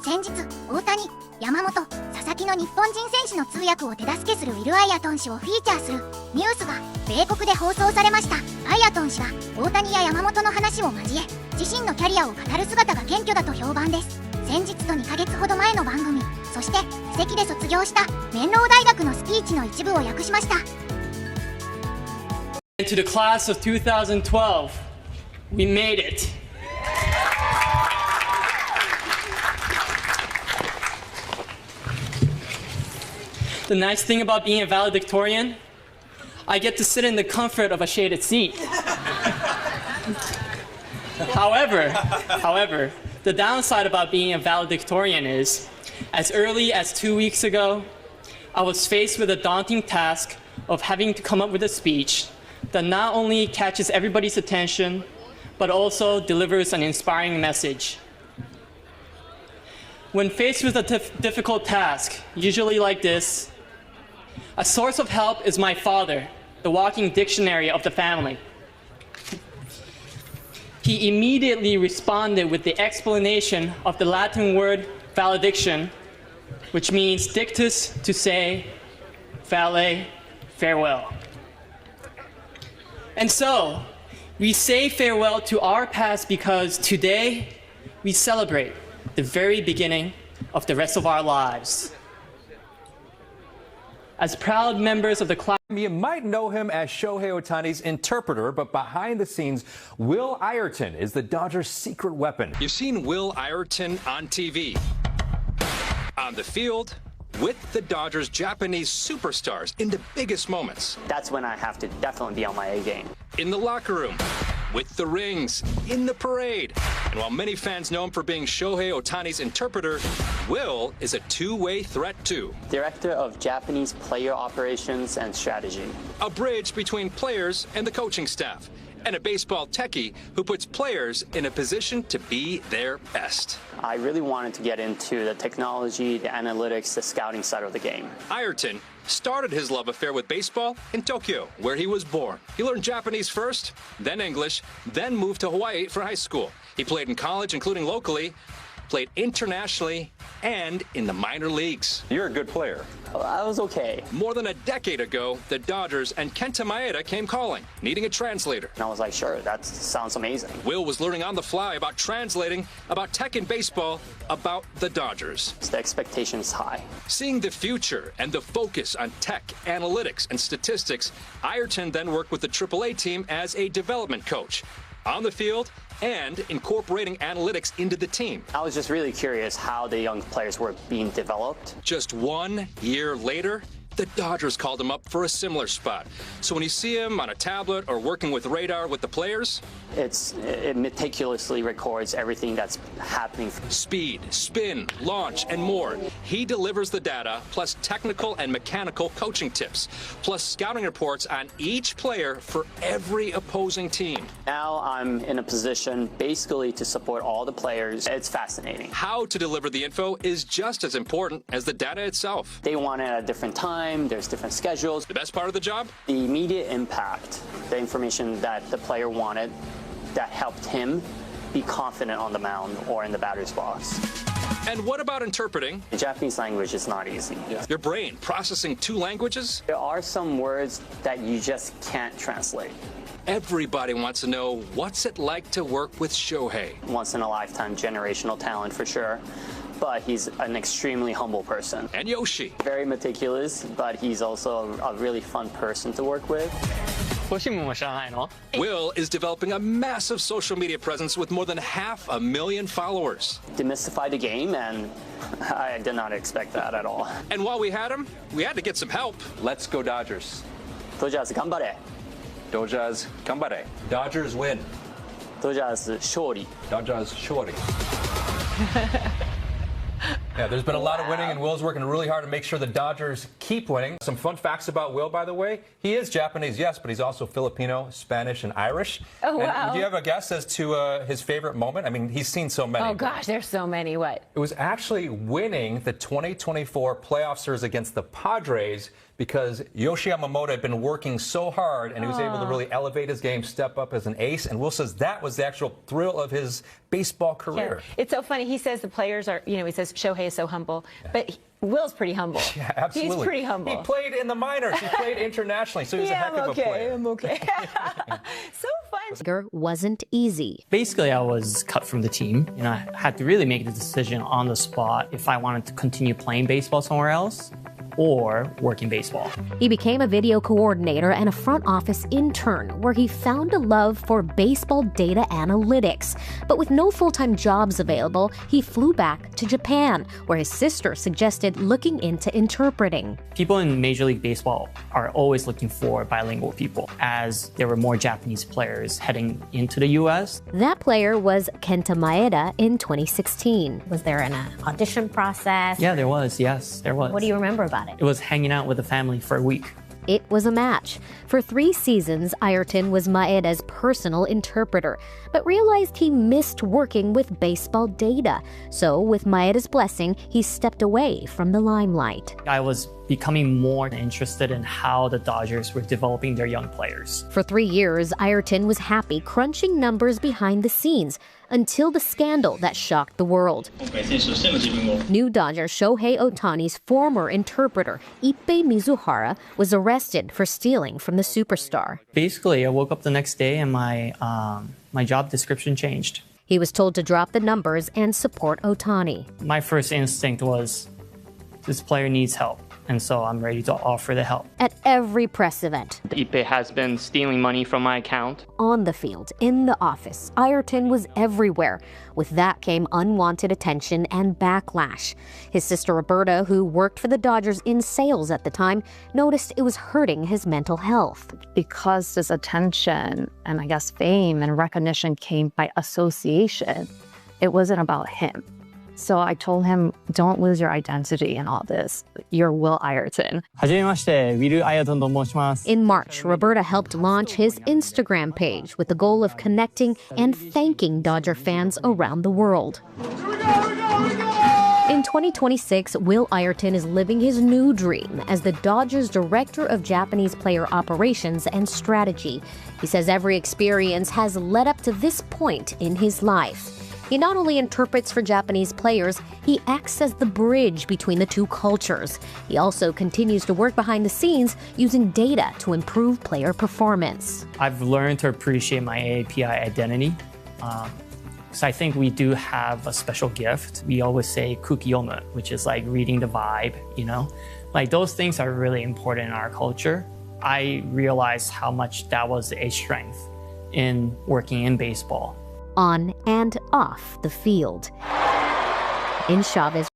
先日、大谷、山本、佐々木の日本人選手の通訳を手助けするウィルアイアトン氏をフィーチャーするニュースが米国で放送されました。アイアトン氏が大谷や山本の話を交え、自身のキャリアを語る姿が謙虚だと評判です。先日と2ヶ月ほど前の番組、そして首席で卒業したメンロー大学のスピーチの一部を訳しました。To the class of 2012, we made it. The nice thing about being a valedictorian, I get to sit in the comfort of a shaded seat. However, the downside about being a valedictorian is, as early as 2 weeks ago, I was faced with a daunting task of having to come up with a speech that not only catches everybody's attention, but also delivers an inspiring message. When faced with a difficult task, usually like this, a source of help is my father, the walking dictionary of the family. He immediately responded with the explanation of the Latin word valediction, which means dictus to say, vale, farewell. And so, we say farewell to our past because today we celebrate the very beginning of the rest of our lives. As proud members of the class, you might know him as Shohei Ohtani's interpreter, but behind the scenes, Will Ireton is the Dodgers' secret weapon. You've seen Will Ireton on TV, on the field, with the Dodgers' Japanese superstars in the biggest moments. That's when I have to definitely be on my A game. In the locker room, with the rings, in the parade. And while many fans know him for being Shohei Ohtani's interpreter, Will is a two-way threat too. Director of Japanese player operations and strategy. A bridge between players and the coaching staff. And a baseball techie who puts players in a position to be their best. I really wanted to get into the technology, the analytics, the scouting side of the game. Ireton started his love affair with baseball in Tokyo, where he was born. He learned Japanese first, then English, then moved to Hawaii for high school. He played in college, including locally, played internationally, and in the minor leagues. You're a good player. I was okay. More than a decade ago, the Dodgers and Kenta Maeda came calling, needing a translator. And I was like, sure, that sounds amazing. Will was learning on the fly about translating, about tech in baseball, about the Dodgers. The expectation is high. Seeing the future and the focus on tech, analytics, and statistics, Ireton then worked with the AAA team as a development coach. On the field, and incorporating analytics into the team. I was just really curious how the young players were being developed. Just 1 year later, the Dodgers called him up for a similar spot. So when you see him on a tablet or working with radar with the players, it meticulously records everything that's happening. Speed, spin, launch, and more. He delivers the data, plus technical and mechanical coaching tips, plus scouting reports on each player for every opposing team. Now I'm in a position basically to support all the players. It's fascinating. How to deliver the info is just as important as the data itself. They want it at a different time, there's different schedules. The best part of the job? The immediate impact, the information that the player wanted, that helped him be confident on the mound or in the batter's box. And what about interpreting? The Japanese language is not easy. Your brain processing 2 languages? There are some words that you just can't translate. Everybody wants to know, what's it like to work with Shohei? Once in a lifetime generational talent for sure, but he's an extremely humble person. And Yoshi. Very meticulous, but he's also a really fun person to work with. Will is developing a massive social media presence with more than 500,000 followers. Demystify the game, and I did not expect that at all. And while we had him, we had to get some help. Let's go Dodgers. Dodgers ganbare. Dodgers ganbare. Dodgers win. Dodgers shori. Dodgers shori. Yeah, there's been a lot of winning, and Will's working really hard to make sure the Dodgers keep winning. Some fun facts about Will, by the way. He is Japanese, yes, but he's also Filipino, Spanish, and Irish. Oh, wow. And do you have a guess as to his favorite moment? I mean, he's seen so many. Oh, gosh, there's so many. What? It was actually winning the 2024 playoff series against the Padres, because Yoshi Yamamoto had been working so hard and he was able to really elevate his game, step up as an ace. And Will says that was the actual thrill of his baseball career. Yeah. It's so funny. He says the players are, he says Shohei is so humble, but Will's pretty humble. Yeah, absolutely. He's pretty humble. He played in the minors. He played internationally, so he's a heck of a player. I'm okay. So fun. Wasn't easy. Basically, I was cut from the team, and I had to really make the decision on the spot if I wanted to continue playing baseball somewhere else or work in baseball. He became a video coordinator and a front office intern, where he found a love for baseball data analytics. But with no full-time jobs available, he flew back to Japan, where his sister suggested looking into interpreting. People in Major League Baseball are always looking for bilingual people, as there were more Japanese players heading into the U.S. That player was Kenta Maeda in 2016. Was there an audition process? Yeah, there was. Yes, there was. What do you remember about it? It was hanging out with the family for a week. It was a match. For 3 seasons, Ayrton was Maeda's personal interpreter, but realized he missed working with baseball data. So, with Maeda's blessing, he stepped away from the limelight. I was becoming more interested in how the Dodgers were developing their young players. For 3 years, Ayrton was happy crunching numbers behind the scenes until the scandal that shocked the world. New Dodger Shohei Ohtani's former interpreter, Ippei Mizuhara, was arrested for stealing from the superstar. Basically, I woke up the next day and my job description changed. He was told to drop the numbers and support Ohtani. My first instinct was, this player needs help, and so I'm ready to offer the help. At every press event, Ippei has been stealing money from my account. on the field, in the office, Ayrton was everywhere. With that came unwanted attention and backlash. His sister Roberta, who worked for the Dodgers in sales at the time, noticed it was hurting his mental health. Because this attention and I guess fame and recognition came by association, it wasn't about him. So I told him, don't lose your identity in all this. You're Will Ayrton. はじめまして、ウィル・アイアトンと申します。 In March, Roberta helped launch his Instagram page with the goal of connecting and thanking Dodger fans around the world. In 2026, Will Ayrton is living his new dream as the Dodgers' Director of Japanese Player Operations and Strategy. He says every experience has led up to this point in his life. He not only interprets for Japanese players, he acts as the bridge between the two cultures. He also continues to work behind the scenes using data to improve player performance. I've learned to appreciate my AAPI identity. So I think we do have a special gift. We always say kukiyomu, which is like reading the vibe, Like those things are really important in our culture. I realized how much that was a strength in working in baseball. On and off the field. In Chavez,